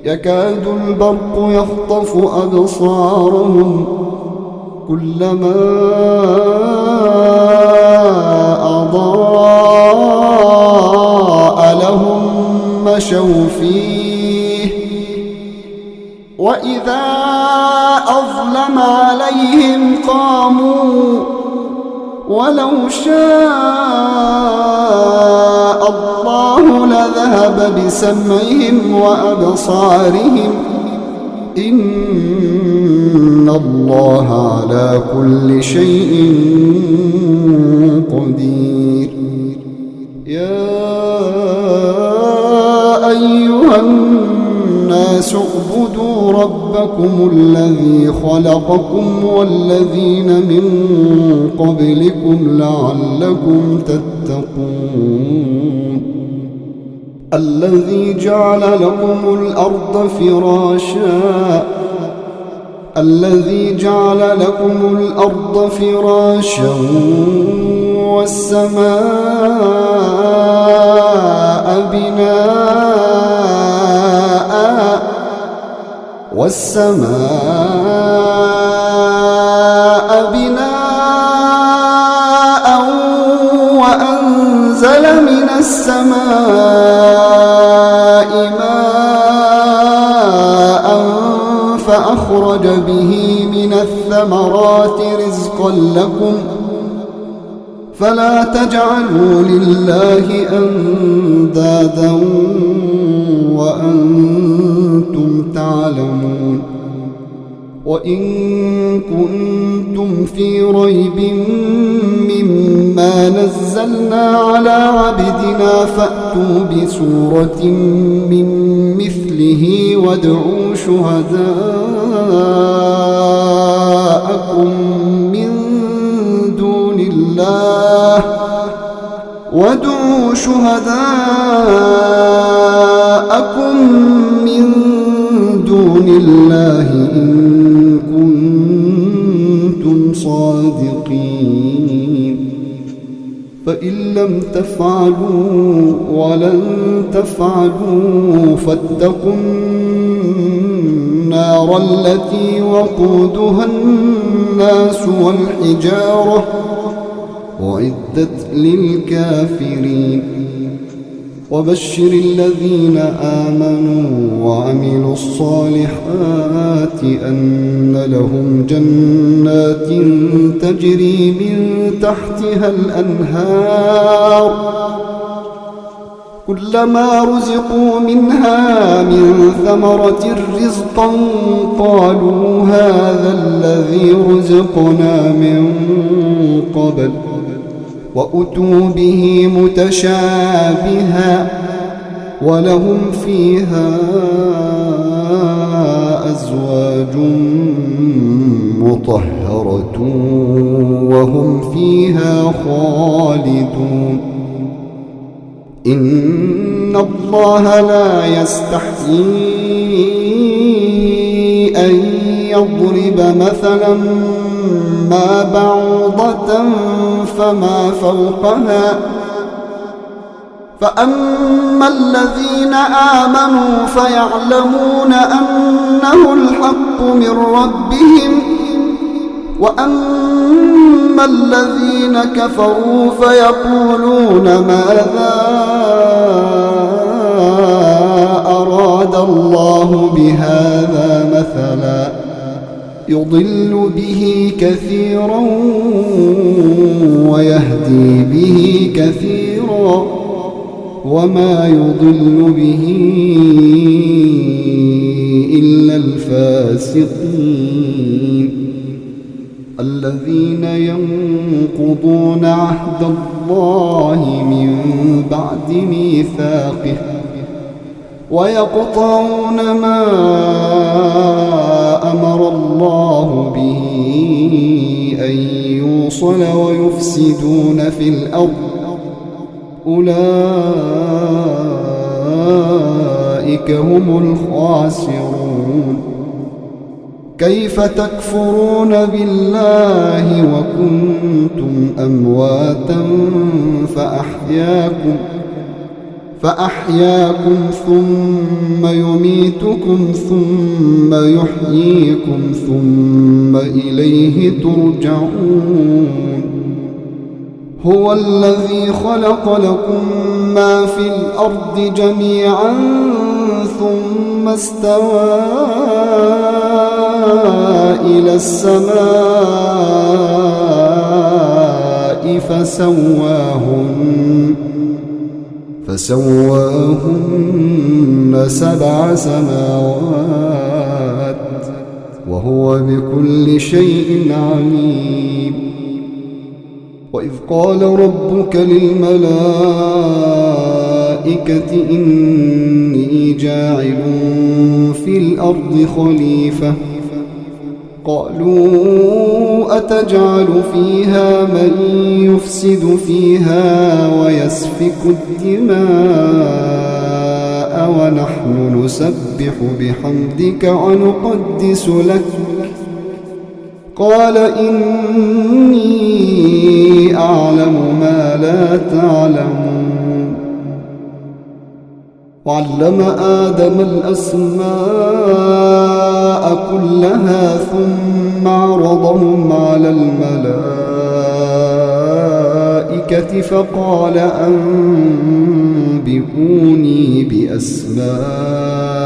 يكاد البرق يخطف أبصارهم كلما أضاء لهم مشوا فيه وإذا أظلم عليهم قاموا ولو شاء الله لذهب بسمعهم وأبصارهم إن الله على كل شيء قدير. يا أيها الناس اعبدوا ربكم الذي خلقكم والذين من قبلكم لعلكم تتقون الذي جعل لكم الأرض فراشا والسماء بناء وأنزل من السماء ماء فأخرج به من الثمرات رزقا لكم فلا تجعلوا لله أندادا وأنتم تعلمون. وإن كنتم في ريب مما نزلنا على عبدنا فأتوا بسورة من مثله وادعوا شهداءكم من دون الله إن كنتم صادقين. فإن لم تفعلوا ولن تفعلوا فاتقوا النار التي وقودها الناس والحجارة أعدت للكافرين. وبشر الذين آمنوا وعملوا الصالحات أن لهم جنات تجري من تحتها الأنهار كلما رزقوا منها من ثمرة رزقا قالوا هذا الذي رزقنا من قبل وأتوا به متشابها ولهم فيها أزواج مطهرة وهم فيها خالدون. إن الله لا يستحيي أن يضرب مثلا ما بعوضة فما فوقها فأما الذين آمنوا فيعلمون أنه الحق من ربهم وأما الذين كفروا فيقولون ماذا أراد الله بهذا مثلا يضل به كثيرا ويهدي به كثيرا وما يضل به إلا الفاسقين الذين ينقضون عهد الله من بعد ميثاقه ويقطعون ما أمر الله به أن يوصل ويفسدون في الأرض أولئك هم الخاسرون. كيف تكفرون بالله وكنتم أمواتا فأحياكم ثم يميتكم ثم يحييكم ثم إليه ترجعون هو الذي خلق لكم ما في الأرض جميعا ثم استوى إلى السماء فسواهن 7 سماوات وهو بكل شيء عليم وإذ قال ربك للملائكة إني جاعل في الأرض خليفة قالوا أتجعل فيها من يفسد فيها ويسفك الدماء ونحن نسبح بحمدك ونقدس لك قال إني أعلم ما لا تعلمون وعلم آدم الأسماء كلها ثم عرضهم على الملائكة فقال أنبئوني بأسماء